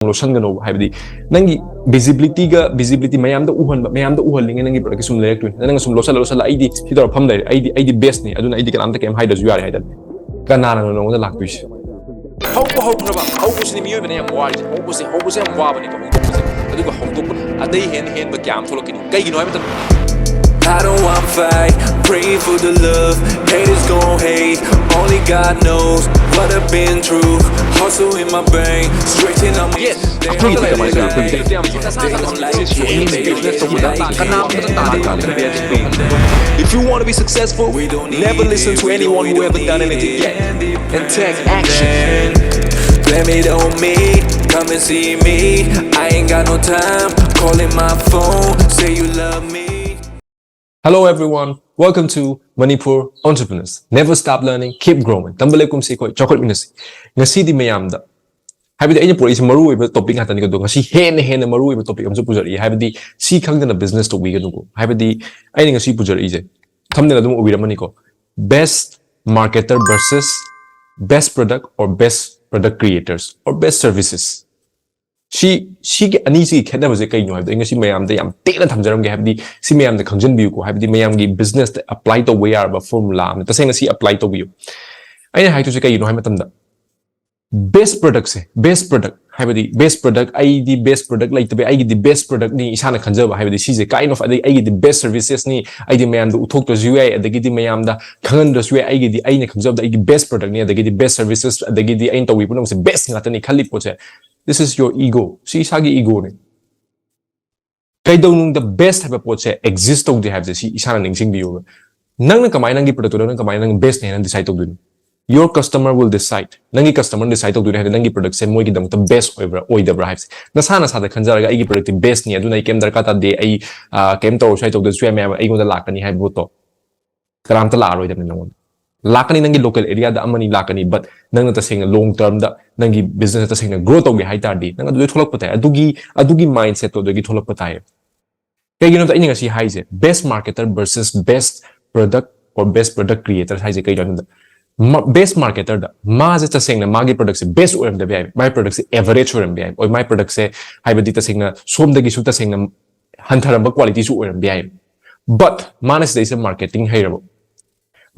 lotion gano haibdi nangi visibility mayamda uhallinge nangi product sum lek twin nanga sum lotion id hidor pham dai id best ni aduna id kanam ta kem haida ju yare haida kanana no no lak tuis how khaba how sini miyo bene am wari how se am wa bani ko aduga how to adai hen ba kyam tholokini kai gi no haibta I don't want fight, pray for the love. Haters gon' hate, only God knows what I've been through. Hustle in my brain, straighten up my If you wanna be successful, never listen to anyone who ever done anything yet, and take action. Blame it on me, come and see me. I ain't got no time, calling my phone, say you love me. Hello everyone, welcome to Manipur Entrepreneurs. Never stop learning, keep growing. TAMBA LEPKUMSI ko CHAOKHATMINASI. Ngasi di mayam da. Habidi aynya pura isi maru iba topic ngata ni ko ngasi hen maru iba topic amso pujari. Habidi si khang na business to we ko. Habidi ayni ngasi pujari ije. Thamne na dum ubira mani ko. Best marketer versus best product or best product creators or best services. She get an easy kid was a kind of English mayam they am taken tamjaram have the si mayam the khangbiyu ko have the mayam gi business that apply to way ba formula the same as apply to you I have to say you know hamatam da best product se best product have the best product I the best product like the I get the best product ni isana khanjaba have the si kind of I get the best services ni I the mayam the uthok to UI the get the mayam da khangan the UI I get the I ne khanjab the best product ni the get the best services the get the I to we pun best ngata ni khali po che. This is your ego. See, sagi ego ne. Kay daw nung the best have a pot say exist to the have the si isa na ningsing biyo. Nang kamay nang product nang kamay nang best na nang decide to dun. Your customer will decide. Nangi customer decide to dun have nangi product say mo gidam the best over oi the bribes. Na sana sa the kanjara ay product best ni aduna ikem dar kata de ay kem to say to the suya may ay mo da lakani have boto. Karam ta la aro idam nang lakani nangi local area da amani lakani but nang na tasing long term da nangi business ta tasing grow to gi high tardi nang adu tholak patay adugi mindset to adugi tholak patay kay gino ta ini ngasi high je best marketer versus best product or best product creator high je kay gino best marketer da ma je tasing na magi product se best or the bi my product se average or bi or my product se high badi tasing na som dagi su tasing na hantaramba quality su or bi but manas de se marketing hairabo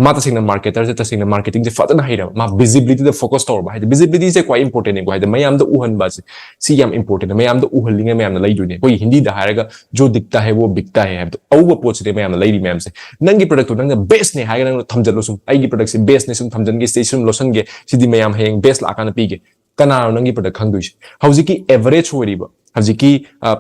ma tasing na marketer se tasing na marketing je fatana haira ma visibility the focus to ba visibility is quite important ne ko haida mayam da uhan ba si yam important mayam da uhalinga mayam na lai du ne ko hindi da haraga jo dikta hai wo bikta hai to au po se mayam na lai mayam se nangi product to nang best ne haiga nang thamjalo sum ai gi product se best ne sum thamjan gi station lotion ge sidi mayam heng best la kana pi ge kana nangi product khang du hauji ki average horiba hauji ki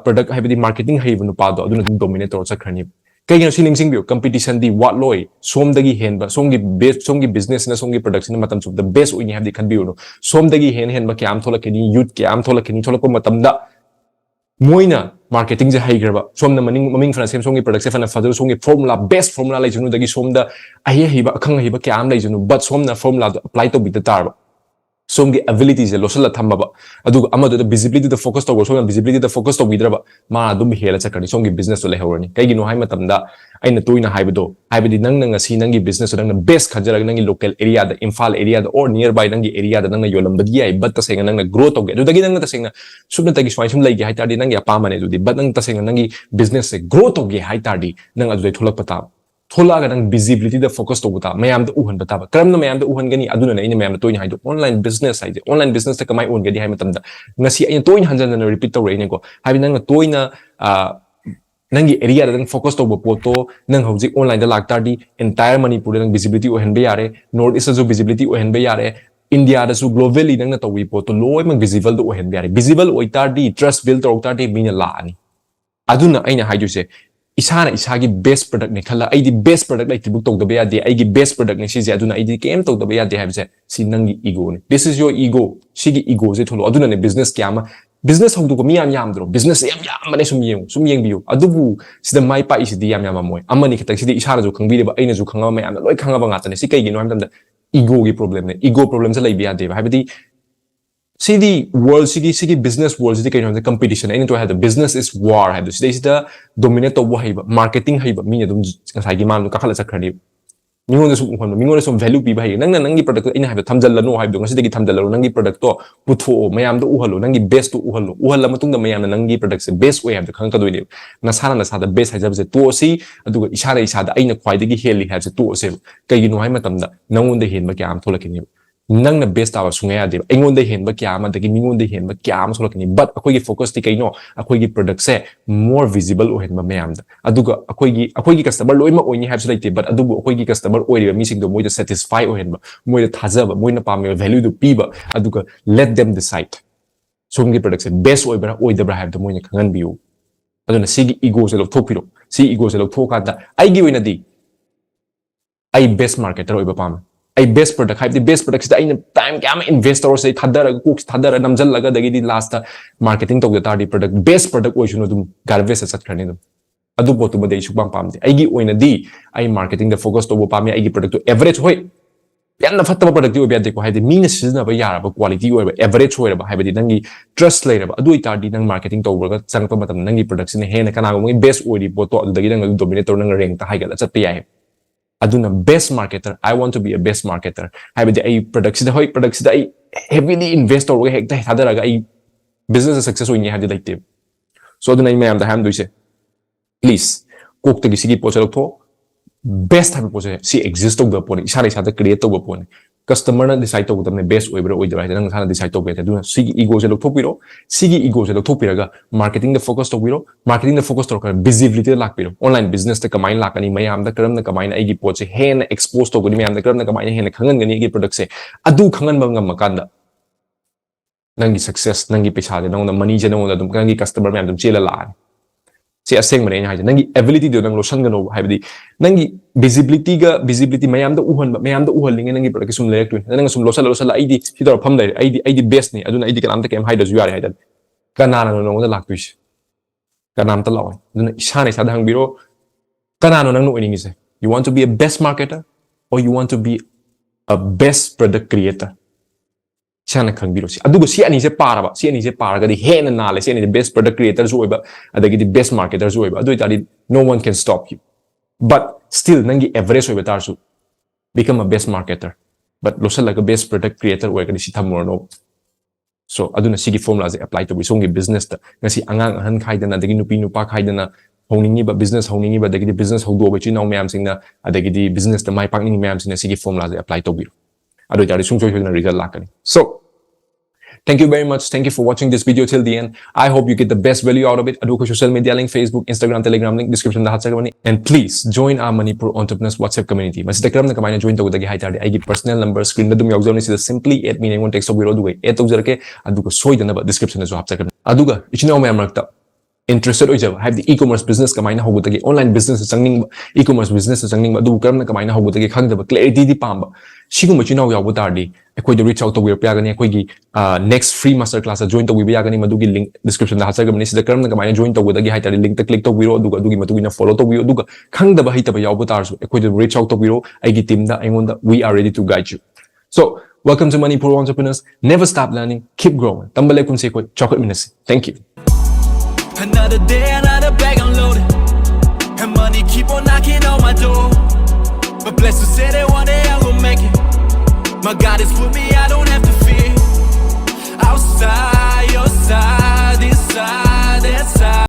product haibadi marketing haiba nu pa do aduna dominate to chakrani kay gino siling sing bio competition di what loy som dagi hen ba som gi business na som gi production na matam sub the best we have the can be no som dagi hen ba kyam thola kini youth kyam thola kini thola ko matam da moina marketing je hai graba som na maming fana sem som gi production fana fadro som gi formula best formula lai junu dagi som da ai hi ba khang hi ba kyam lai junu but som na formula apply to be the tar ba som gi abilities je losala thamba ba adu amadu the visibility the focus to so visibility the focus to widra ba ma dum hela chakani som gi business to le hawrani kai gi no hai matam da aina tuina haibado haibadi nang ngasi nang gi business nang best khajara nang gi local area da Imphal area da or nearby nang gi area da nang yolambadi ai but ta senga nang growth to ge adu dagi nang ta senga subna tagi swai sum lai gi hai tardi nang ya pa mane du di but nang ta senga nang gi business se growth to ge hai tardi nang adu tholak pata thola ga nang visibility the focus to buta mayam da uhan bata ba karam na mayam da uhan gani aduna na ina mayam toin haido online business haide online business ta kamai on gadi hai matam da ngasi aina toin hanjan na repeat to rein ko habi nang toina nangi area da nang focus to poto nang hojik online da lak tardi entire manipur nang visibility ohen be yare north east jo visibility ohen be yare India da su globally nang na to wi poto loy mang visible do ohen be yare visible oi tardi trust build to tardi mina la ani aduna aina haidu se isana isagi best product ne khala ai di best product like book to the be ai gi best product ne si je aduna ai di kem to the be de have se si nangi ego ne this is your ego sigi ego je tholo aduna ne business kyama business hong du ko miyam yam dro business yam mane sum yeng biu adubu sida mai pa isi di yam moy amani khitak sidi isara jo khangbi ba aina jo khanga ma yam loi khanga ba ngata ne si kai gi no ham da ego gi problem ne ego problem se lai bi ade ba habidi see the world, see the business world, see the kind of competition. I need to have the business is war. Have this. This is the dominate of what marketing. Have me. Don't say man. Kakala sa kredi. ꯃꯤꯉꯣꯟꯗ ꯁꯨꯝ ꯎꯍꯟꯕ ꯃꯤꯉꯣꯟꯗ ꯁꯨꯝ value ꯄꯤꯕ ꯍꯩꯌꯦ ꯅꯪꯅ ꯅꯪꯒꯤ ꯄ꯭ꯔꯗꯛꯇꯣ ꯑꯩꯅ ꯍꯥꯏꯕꯗꯣ ꯊꯝꯖꯜꯂꯅꯨ ꯍꯥꯏꯕꯗꯣ ꯉꯁꯤꯗꯒꯤ ꯊꯝꯖꯜꯂꯔꯣ ꯅꯪꯒꯤ ꯄ꯭ꯔꯗꯛꯇꯣ ꯄꯨꯊꯣꯛꯑꯣ ꯃꯌꯥꯝꯗ ꯎꯍꯜꯂꯣ ꯅꯪꯒꯤ ꯕꯦꯁꯇꯣ ꯎꯍꯜꯂꯣ ꯎꯍꯜꯂ ꯃꯇꯨꯡꯗ ꯃꯌꯥꯝꯅ ꯅꯪꯒꯤ ꯄ꯭ꯔꯗꯛꯁꯦ ꯕꯦꯁ ꯑꯣꯏ ꯍꯥꯏꯕꯗꯣ ꯈꯪꯉꯛꯀꯗꯣꯏꯅꯦꯕ ꯅꯁꯥꯅ ꯅꯁꯥꯗ ꯕꯦꯁ ꯍꯥꯏꯖꯕꯁꯦ ꯇꯣꯛꯑꯁꯤ ꯑꯗꯨꯒ ꯏꯁꯥꯅ ꯏꯁꯥꯗ ꯑꯩꯅ ꯈ꯭ꯋꯥꯏꯗꯒꯤ ꯍꯦꯜꯂꯤ ꯍꯥꯏꯕꯁꯦ ꯇꯣꯛꯑꯁꯦꯕ ꯀꯩꯒꯤꯅꯣ ꯍꯥꯏ ꯃꯇꯝꯗ ꯅꯪꯉꯣꯟꯗ ꯍꯦꯟꯕ ꯀꯌꯥ ꯑꯃ ꯊꯣꯛꯂꯛꯈꯤꯅꯦꯕ ꯅꯪꯅ ꯕꯦꯁ ꯇꯥꯕ ꯁꯨꯡꯌꯥ ꯌꯥꯗꯦꯕ ꯑꯩꯉꯣꯟꯗ ꯍꯦꯟꯕ ꯀꯌꯥ ꯑꯃ ꯑꯗꯒꯤ ꯃꯤꯉꯣꯟꯗ ꯍꯦꯟꯕ ꯀꯌꯥ ꯑꯃ ꯊꯣꯛꯂꯛꯀꯅꯤ ꯕꯠ ꯑꯩꯈꯣꯏꯒꯤ ꯐꯣꯀꯁꯇꯤ ꯀꯩꯅꯣ ꯑꯩꯈꯣꯏꯒꯤ ꯄ꯭ꯔꯗꯛꯁꯦ ꯃꯣꯔ ꯚꯤꯖꯤꯕꯜ ꯑꯣꯏꯍꯟꯕ ꯃꯌꯥꯝꯗ ꯑꯗꯨꯒ ꯑꯩꯈꯣꯏꯒꯤ ꯀꯁꯇꯃꯔ ꯂꯣꯏꯅꯃꯛ ꯑꯣꯏꯅꯤ ꯍꯥꯏꯕꯁꯨ ꯂꯩꯇꯦ ꯕꯠ ꯑꯗꯨꯕꯨ ꯑꯩꯈꯣꯏꯒꯤ ꯀꯁꯇꯃꯔ ꯑꯣꯏꯔꯤꯕ ꯃꯤꯁꯤꯡꯗꯣ ꯃꯣꯏꯗ ꯁꯦꯇꯤꯁꯐꯥꯏ ꯑꯣꯏꯍꯟꯕ ꯃꯣꯏꯗ ꯊꯥꯖꯕ ꯃꯣꯏꯅ ꯄꯥꯝꯃꯤꯕ ꯚꯦꯂꯨꯗꯨ ꯄꯤꯕ ꯑꯗꯨꯒ ꯂꯦꯠ ꯗꯦꯝ ꯗꯤꯁꯥꯏꯠ ꯁꯣꯝꯒꯤ ꯄ꯭ꯔꯗꯛꯁꯦ ꯕꯦꯁ ꯑꯣꯏꯕ꯭ꯔꯥ ꯑꯣꯏꯗꯕ꯭ꯔꯥ ꯍꯥꯏꯕꯗꯣ ꯃꯣꯏꯅ ꯈꯪꯍꯟꯕꯤꯌꯨ ꯑꯗꯨꯅ ꯁꯤꯒꯤ ꯏꯒꯣꯁꯦ ꯂꯧꯊꯣꯛꯄꯤꯔꯣ ꯁꯤ ꯏꯒꯣꯁꯦ ꯂꯧꯊꯣꯛꯑꯀꯥꯟꯗ ꯑꯩꯒꯤ ꯑꯣꯏꯅꯗꯤ ꯑꯩ ꯕꯦꯁ ꯃꯥꯔꯀꯦꯇꯔ ꯑꯣꯏꯕ ꯄꯥꯝꯃꯦ ꯑꯩ ꯕꯦꯁ ꯄ꯭ꯔꯗꯛ ꯍꯥꯏꯕꯗꯤ ꯕꯦꯁ ꯄ꯭ꯔꯗꯛꯁꯤꯗ ꯑꯩꯅ ꯇꯥꯏꯝ ꯀꯌꯥ ꯑꯃ ꯏꯟꯚꯦꯁ ꯇꯧꯔꯁꯦ ꯑꯩ ꯊꯥꯗꯔꯒ ꯀꯣꯛꯁꯤ ꯊꯥꯗꯔ ꯅꯝꯁꯤꯜꯂꯒ ꯑꯗꯒꯤꯗꯤ ꯂꯥꯁꯇ ꯃꯥꯔꯀꯦꯇꯤꯡ ꯇꯧꯗ ꯇꯥꯔꯗꯤ ꯄ꯭ꯔꯗꯛ ꯕꯦꯁ ꯄ꯭ꯔꯗꯛ ꯑꯣꯏꯁꯅꯨ ꯑꯗꯨꯝ ꯒꯥꯔꯕꯦꯖꯇ ꯆꯠꯈ꯭ꯔꯅꯤ ꯑꯗꯨꯝ ꯑꯗꯨ ꯄꯣꯠꯇꯨꯃꯗꯤ ꯑꯩ ꯁꯨꯛꯄꯥꯝ ꯄꯥꯝꯗꯦ ꯑꯩꯒꯤ ꯑꯣꯏꯅꯗꯤ ꯑꯩ ꯃꯥꯔꯀꯦꯇꯤꯡꯗ ꯐꯣꯀꯁ ꯇꯧꯕ ꯄꯥꯝꯃꯤ ꯑꯩꯒꯤ ꯄ꯭ꯔꯗꯛꯇꯨ ꯑꯦꯚꯔꯦꯖ ꯍꯣꯏ ꯌꯥꯝꯅ ꯐꯠꯇꯕ ꯄ꯭ꯔꯗꯛꯇꯤ ꯑꯣꯏꯕ ꯌꯥꯗꯦꯀꯣ ꯍꯥꯏꯗꯤ ꯃꯤꯅ ꯁꯤꯖꯤꯟꯅꯕ ꯌꯥꯔꯕ क्वालिटी ꯑꯣꯏꯕ ꯑꯦꯚꯔꯦꯖ ꯑꯣꯏꯔꯕ ꯍꯥꯏꯕꯗꯤ ꯅꯪꯒꯤ ꯇ꯭ꯔꯁ ꯂꯩꯔꯕ ꯑꯗꯨ ꯑꯣꯏꯇꯥꯔꯗꯤ ꯅꯪ ꯃꯥꯔꯀꯦꯇꯤꯡ ꯇꯧꯕꯔꯒ ꯆꯪꯉꯛꯄ ꯃꯇꯝꯗ ꯅꯪꯒꯤ ꯄ꯭ꯔꯗꯛꯁꯤꯅ ꯍꯦꯟꯅ ꯀꯅꯥꯒꯨꯝꯕꯒꯤ ꯕꯦꯁ ꯑꯣꯏꯔꯤ ꯄꯣꯠꯇꯣ ꯑꯗꯨꯗꯒꯤ ꯅꯪ ꯑꯗꯨꯝ ꯗꯣꯃꯤꯅꯦꯠ ꯇꯧꯔ ꯅꯪ ꯔꯦꯡꯛꯇ ꯍꯥꯏꯒꯠꯂ ꯆꯠꯄ ꯌꯥꯏ ꯑꯗꯨꯅ ꯕꯦꯁ ꯃꯥꯔꯀꯦꯇꯔ I want to be a best ꯃꯥꯔꯀꯦꯇꯔ ꯍꯥꯏꯕꯗꯤ ꯑꯩ ꯄ꯭ꯔꯗꯛꯁꯤꯗ ꯍꯣꯏ ꯄ꯭ꯔꯗꯛꯁꯤꯗ ꯑꯩ ꯍꯦꯚꯤꯂꯤ ꯏꯟꯚꯦꯁט ꯇꯧꯔꯒ ꯍꯦꯛꯇ ꯊꯥꯗꯔꯒ ꯑꯩ ꯕꯤꯖनेꯁꯇ ꯁꯛꯁꯦस ꯑꯣꯏꯅꯤ ꯍꯥꯏꯕꯗꯤ ꯂꯩꯇꯦꯕ ꯁꯣ ꯑꯗꯨꯅ ꯑꯩ ꯃꯌꯥꯝꯗ ꯍꯥꯏꯔꯝꯗꯣꯏꯁꯦ ꯄ꯭ꯂꯤꯖ ꯀꯣꯛꯇꯒꯤ ꯁꯤꯒꯤ ꯄꯣꯠꯁꯦ ꯂꯧꯊꯣꯛꯑꯣ ꯕꯦꯁ ꯍꯥꯏꯕ ꯄꯣꯠꯁꯦ ꯁꯤ ꯑꯦꯛꯖꯤꯁ ꯇꯧꯗꯕ ꯄꯣꯠꯅꯤ ꯏꯁꯥꯅ ꯏꯁꯥꯗ ꯀ꯭रिꯌꯦꯠ ꯇꯧꯕ ꯄꯣꯠꯅꯤ ꯀꯁꯇꯃꯔꯅ ꯗꯤꯁꯥꯏड ꯇꯧꯒꯗꯕꯅꯤ ꯕꯦꯁ ꯑꯣꯏꯕ꯭ꯔꯥ ꯑꯣꯏꯗꯕ꯭ꯔꯥ ꯍꯥꯏꯗꯤ ꯅꯪ ꯅꯁꯥꯅ ꯗꯤꯁꯥꯏड ꯇꯧꯕ ꯌꯥꯏ ꯑꯗꯨꯅ ꯁꯤꯒꯤ ꯏꯒꯣꯁꯦ ꯂꯧꯊꯣꯛꯄꯤꯔꯣ ꯁꯤꯒꯤ ꯏꯒꯣꯁꯦ ꯂꯧꯊꯣꯛꯄꯤꯔꯒ ꯃꯥꯔꯀꯦꯇꯤꯡꯗ ꯐꯣꯀꯁ ꯇꯧꯕꯤꯔꯣ ꯃꯥꯔꯀꯦꯇꯤꯡꯗ ꯐꯣꯀꯁ ꯇꯧꯔꯒ ꯚꯤꯖꯤꯕꯤꯂꯤꯇꯤꯗ ꯂꯥꯛꯄꯤꯔꯣ ꯑꯣꯟꯂꯥꯏꯟ ꯕꯤꯖनेꯁꯇ ꯀꯃꯥꯏꯅ ꯂꯥꯛꯀꯅꯤ ꯃꯌꯥꯝꯗ ꯀꯔꯝꯅ ꯀꯃꯥꯏꯅ ꯑꯩꯒꯤ ꯄꯣꯠꯁꯦ ꯍꯦꯟꯅ ꯑꯦꯛꯁꯄꯣꯖ ꯇꯧꯒꯅꯤ ꯃꯌꯥꯝꯗ ꯀꯔꯝꯅ ꯀꯃꯥꯏꯅ ꯍꯦꯟꯅ ꯈꯪꯍꯟꯒꯅꯤ ꯑꯩꯒꯤ ꯄ꯭ꯔꯗꯛꯁꯦ ꯑꯗꯨ ꯈꯪꯍꯟꯕ ꯉꯝꯃꯀꯥꯟꯗ ꯅꯪꯒꯤ ꯁꯛꯁꯦꯁ ꯅꯪꯒꯤ ꯄꯩꯁꯥꯁꯦ ꯅꯪꯉꯣꯟꯗ ꯃꯅꯤꯁꯦ ꯅꯪꯉꯣꯟꯗ ꯑꯗꯨꯝ ꯅꯪꯒꯤ ꯀꯁꯇꯃꯔ ꯃꯌꯥꯝ ꯑꯗꯨꯝ ꯆꯦꯜꯂ ꯂꯥꯛꯑꯅꯤ ꯁꯤ ꯑꯁꯦꯡꯕꯅꯦ ꯑꯩꯅ ꯍꯥꯏꯁꯦ ꯅꯪꯒꯤ ꯑꯦꯕꯤꯂꯤꯇꯤꯗꯣ ꯅꯪ ꯂꯣꯠꯁꯟꯒꯅꯣꯕ ꯍꯥꯏꯕꯗꯤ ꯅꯪꯒꯤ ꯚꯤꯖꯤꯕꯤꯂꯤꯇꯤ ꯃꯌꯥꯝꯗ ꯎꯍꯟꯕ ꯃꯌꯥꯝꯗ ꯎꯍꯜꯂꯤꯉꯩ ꯅꯪꯒꯤ ꯄ꯭ꯔꯗꯛꯇ ꯁꯨꯝ ꯂꯩꯔꯛꯇꯣꯏꯅꯤ ꯅꯪꯅ ꯁꯨꯝ ꯂꯣꯠꯁꯜꯂ ꯑꯩꯗꯤ ꯁꯤ ꯇꯧꯔ ꯐꯝ ꯂꯩꯔꯦ ꯑꯩꯗꯤ ꯕꯦꯁꯅꯤ ꯑꯗꯨꯅ ꯑꯩꯗꯤ ꯀꯅꯥꯝꯇ ꯀꯩꯝ ꯍꯥꯏꯗ꯭ꯔꯁꯨ ꯌꯥꯔꯦ ꯍꯥꯏꯇꯥꯔꯦ ꯀꯅꯥꯅꯣ ꯅꯉꯣꯟꯗ ꯂꯥꯛꯇꯣꯏꯁꯦ ꯀꯅꯥꯝꯇ ꯂꯥꯛꯑꯣꯏ ꯑꯗꯨꯅ ꯏꯁꯥꯅ ꯏꯁꯥꯗ ꯍꯪꯕꯤꯔꯣ ꯀꯅꯥꯅꯣ ꯅꯪꯅ ꯑꯣꯏꯅꯤꯡꯉꯤꯁꯦ you want to be a best marketer or you want to be a best product creator ꯏꯁꯥꯅ ꯈꯪꯕꯤꯔꯣ ꯑꯗꯨꯒ ꯁꯤ ꯑꯅꯤꯁꯦ ꯄꯥꯔꯕ ꯁꯤ ꯑꯅꯤꯁꯦ ꯄꯥꯔꯒꯗꯤ ꯍꯦꯟꯅ ꯅꯥꯜꯂꯦ ꯁꯤ ꯑꯅꯤꯁꯦ ꯕꯦꯁ ꯄ꯭ꯔꯗꯛ ꯀ꯭ꯔꯤꯌꯦꯇꯔꯁꯨ ꯑꯣꯏꯕ ꯑꯗꯒꯤꯗꯤ ꯕꯦꯁ ꯃꯥꯔꯀꯦꯇꯔꯁꯨ ꯑꯣꯏꯕ ꯑꯗꯨ ꯑꯣꯏꯇꯥꯔꯗꯤ ꯅꯣ ꯋꯟ ꯀꯦꯟ ꯁ꯭ꯇꯣꯞ ꯌꯨ ꯕꯠ ꯁ꯭ꯇꯤꯜ ꯅꯪꯒꯤ ꯑꯦꯚꯔꯦꯖ ꯑꯣꯏꯕ ꯇꯥꯔꯁꯨ become a best marketer but losalaka best product creator ꯑꯣꯏꯔꯒꯗꯤ ꯁꯤ ꯊꯝꯃꯨꯔꯅꯣ ꯁꯣ ꯑꯗꯨꯅ ꯁꯤꯒꯤ ꯐꯣꯔꯃꯨꯂꯥꯁꯦ ꯑꯦꯄ꯭ꯂꯥꯏ ꯇꯧꯕꯤ ꯁꯣꯝꯒꯤ ꯕꯤꯖꯅꯦꯁꯇ ꯉꯁꯤ ꯑꯉꯥꯡ ꯑꯍꯟ ꯈꯥꯏꯗꯅ ꯑꯗꯒꯤ ꯅꯨꯄꯤ ꯅꯨꯄꯥ ꯈꯥꯏꯗꯅ ꯍꯧꯅꯤꯡꯉꯤꯕ ꯕꯤꯖꯅꯦꯁ ꯍꯧꯅꯤꯡꯉꯤꯕ ꯑꯗꯒꯤꯗꯤ ꯕꯤꯖꯅꯦꯁ ꯍꯧꯗꯣꯛꯑꯕ ꯏꯆꯤꯜ ꯏꯅꯥꯎ ꯃꯌꯥꯝꯁꯤꯡꯅ ꯑꯗꯒꯤꯗꯤ ꯕꯤꯖꯅꯦꯁꯇ ꯃꯥꯏ ꯄꯥꯛꯅꯤꯡꯉꯤ ꯃꯌꯥꯝꯁꯤꯡꯅ ꯁꯤꯒꯤ ꯐꯣꯔꯃꯨꯂꯥꯁꯦ ꯑꯦꯄ꯭ꯂꯥꯏ ꯇꯧꯕꯤꯔꯣ ꯑꯗꯨ ꯑꯣꯏꯇꯥꯔꯗꯤ ꯁꯨꯡꯁꯣꯏ ꯁꯣꯏꯗꯅ ꯔꯤꯖꯜ ꯂꯥꯛꯀꯅꯤ ꯁꯣ thank you very much thank you for watching this video till the end I hope you get the best value out of it adu ko social media link Facebook Instagram Telegram link description da hapchagabani and please join our Manipur Entrepreneurs WhatsApp community masida karamna kamaina join tawdagi haitari aigi personal number screen da dum yawjawni sida simply add me name text obiro aduga add tawjarake aduga soidana description da so hapchagabani aduga ichinaw mayam rakta interested oijaba habdi e-commerce business kamaina hogudagi online business changning e-commerce business changning adu karamna kamaina hogudagi khangdaba clarity di pamba siguma chinaw yawu tardi ekoi de reach out to wir yagani ekoi gi next free master class join to wir yagani madugi link description da hachagabani sida karamna kamaina join to gudagi haitari link ta click to wiro aduga adugi matugina follow to wiro aduga khangdaba haitaba yawu tarsu ekoi de reach out to wiro aigi team da aingonda we are ready to guide you so welcome to Manipur Entrepreneurs never stop learning keep growing TAMBA LEPKUMSI koi CHAOKHATMINASI thank you Another day, another bag unloaded, and money keep on knocking on my door. But blessed to say that one day I will make it. My God has put me, I don't have to fear. Outside, your side, this side, that side.